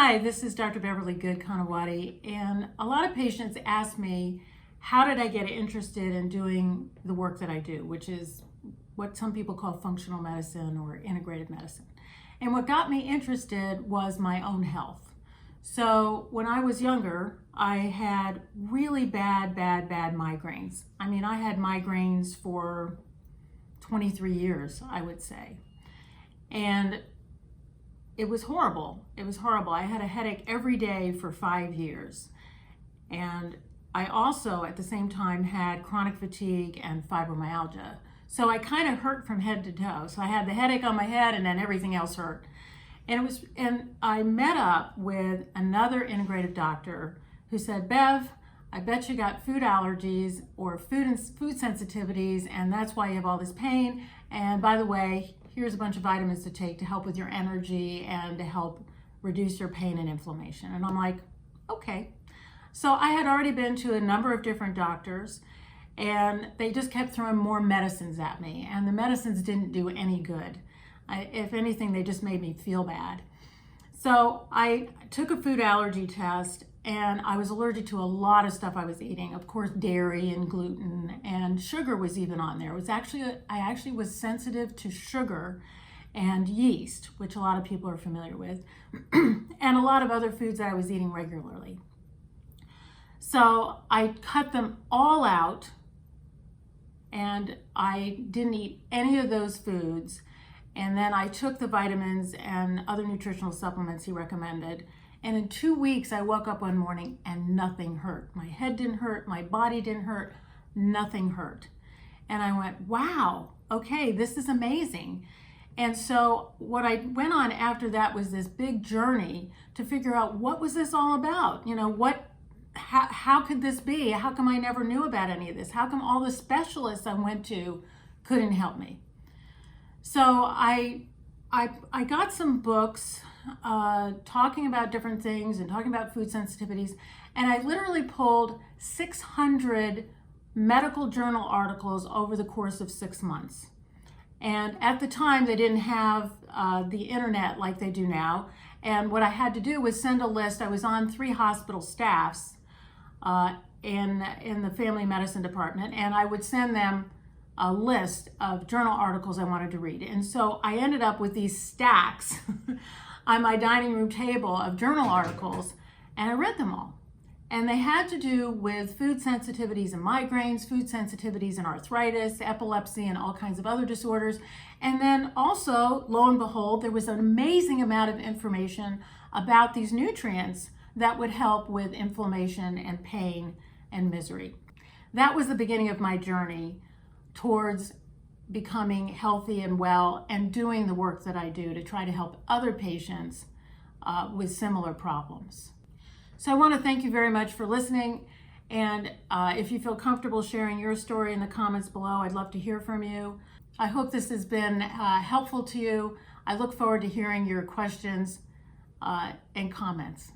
Hi, this is Dr. Beverly Goode-Kanawati, and a lot of patients ask me, how did I get interested in doing the work that I do, which is what some people call functional medicine or integrative medicine. And what got me interested was my own health. So when I was younger, I had really bad migraines. I mean, I had migraines for 23 years, I would say. And it was horrible. It was horrible. I had a headache every day for 5 years. And I also, at the same time, had chronic fatigue and fibromyalgia. So I kind of hurt from head to toe. So I had the headache on my head and then everything else hurt. And I met up with another integrative doctor who said, Bev, I bet you got food allergies or food sensitivities, and that's why you have all this pain. And by the way, here's a bunch of vitamins to take to help with your energy and to help reduce your pain and inflammation. And I'm like, okay. So I had already been to a number of different doctors, and they just kept throwing more medicines at me, and the medicines didn't do any good. If anything, they just made me feel bad. So I took a food allergy test, and I was allergic to a lot of stuff I was eating. Of course, dairy and gluten, and sugar was even on there. I actually was sensitive to sugar and yeast, which a lot of people are familiar with, and a lot of other foods that I was eating regularly. So I cut them all out, and I didn't eat any of those foods. And then I took the vitamins and other nutritional supplements he recommended. And in 2 weeks, I woke up one morning and nothing hurt. My head didn't hurt, my body didn't hurt, nothing hurt. And I went, wow, okay, this is amazing. And so what I went on after that was this big journey to figure out, what was this all about? You know, how could this be? How come I never knew about any of this? How come all the specialists I went to couldn't help me? So I got some books talking about different things and talking about food sensitivities, and I literally pulled 600 medical journal articles over the course of 6 months. And at the time, they didn't have the internet like they do now, and what I had to do was send a list. I was on 3 hospital staffs in the family medicine department, and I would send them a list of journal articles I wanted to read. And so I ended up with these stacks on my dining room table of journal articles, and I read them all. And they had to do with food sensitivities and migraines, food sensitivities and arthritis, epilepsy, and all kinds of other disorders. And then also, lo and behold, there was an amazing amount of information about these nutrients that would help with inflammation and pain and misery. That was the beginning of my journey towards becoming healthy and well and doing the work that I do to try to help other patients with similar problems. So I want to thank you very much for listening, and if you feel comfortable sharing your story in the comments below, I'd love to hear from you. I hope this has been helpful to you. I look forward to hearing your questions and comments.